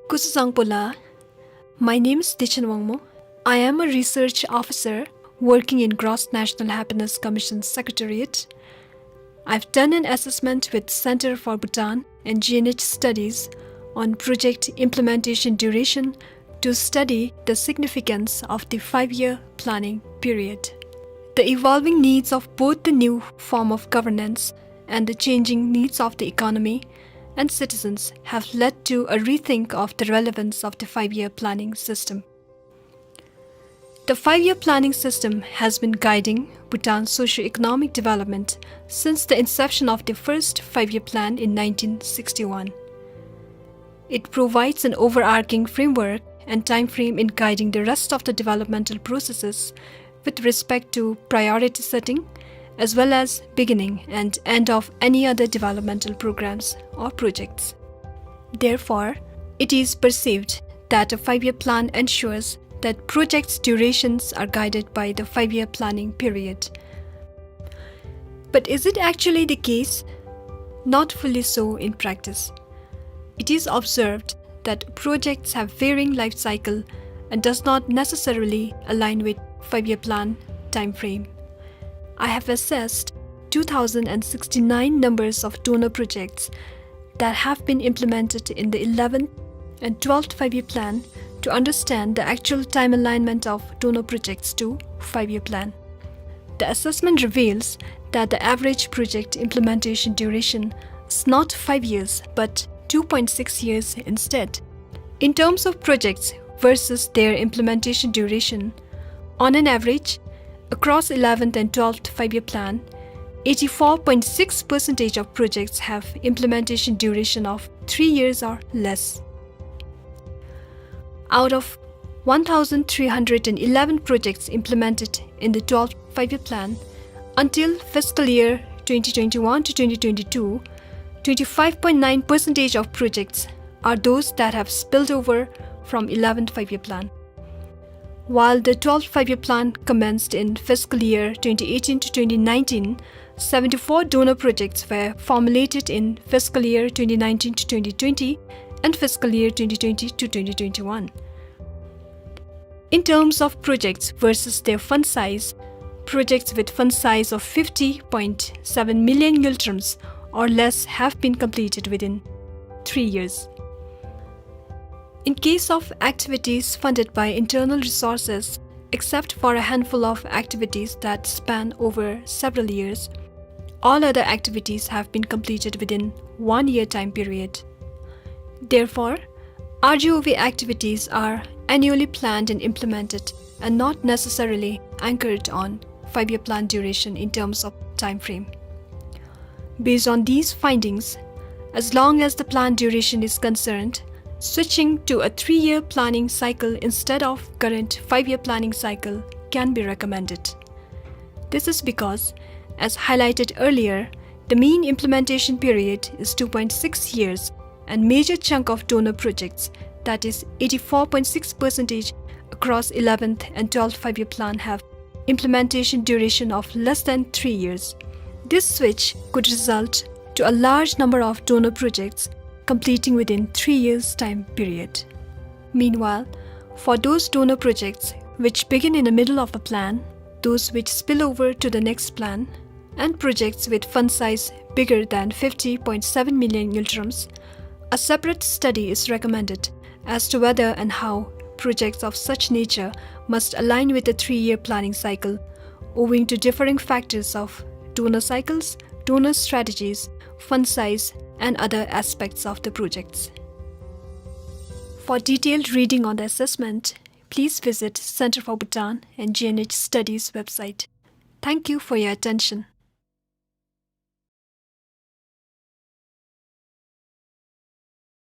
Kusasangpola. My name is Dechen Wangmo. I am a research officer working in Gross National Happiness Commission Secretariat. I've done an assessment with Center for Bhutan and GNH Studies on project implementation duration to study the significance of the 5-year planning period. The evolving needs of both the new form of governance and the changing needs of the economy and citizens have led to a rethink of the relevance of the 5-year planning system. The 5-year planning system has been guiding Bhutan's socio-economic development since the inception of the first 5-year plan in 1961. It provides an overarching framework and time frame in guiding the rest of the developmental processes with respect to priority setting, as well as beginning and end of any other developmental programs or projects. Therefore, it is perceived that a 5-year plan ensures that projects' durations are guided by the 5-year planning period. But is it actually the case? Not fully so in practice. It is observed that projects have varying life cycle and does not necessarily align with 5-year plan time frame. I have assessed 2,069 numbers of donor projects that have been implemented in the 11th and 12th 5-year plan to understand the actual time alignment of donor projects to 5-year plan. The assessment reveals that the average project implementation duration is not 5 years but 2.6 years instead. In terms of projects versus their implementation duration, on an average, across 11th and 12th 5-year plan, 84.6% of projects have implementation duration of 3 years or less. Out of 1,311 projects implemented in the 12th 5-year plan, until fiscal year 2021 to 2022, 25.9% of projects are those that have spilled over from 11th 5-year plan. While the 12th 5-year plan commenced in fiscal year 2018 to 2019, 74 donor projects were formulated in fiscal year 2019 to 2020 and fiscal year 2020 to 2021. In terms of projects versus their fund size, projects with fund size of 50.7 million ngultrums or less have been completed within 3 years. In case of activities funded by internal resources, except for a handful of activities that span over several years, all other activities have been completed within 1 year time period. Therefore, RGOV activities are annually planned and implemented and not necessarily anchored on 5-year plan duration in terms of time frame. Based on these findings, as long as the plan duration is concerned, switching to a 3-year planning cycle instead of current 5-year planning cycle can be recommended. This is because, as highlighted earlier, the mean implementation period is 2.6 years and major chunk of donor projects, that is 84.6% across 11th and 12th 5-year plan have implementation duration of less than 3 years. This switch could result to a large number of donor projects completing within 3 years time period. Meanwhile, for those donor projects which begin in the middle of a plan, those which spill over to the next plan, and projects with fund size bigger than 50.7 million ngultrums, a separate study is recommended as to whether and how projects of such nature must align with the 3-year planning cycle, owing to differing factors of donor cycles, donor strategies, fund size, and other aspects of the projects. For detailed reading on the assessment, please visit Center for Bhutan and GNH Studies website. Thank you for your attention.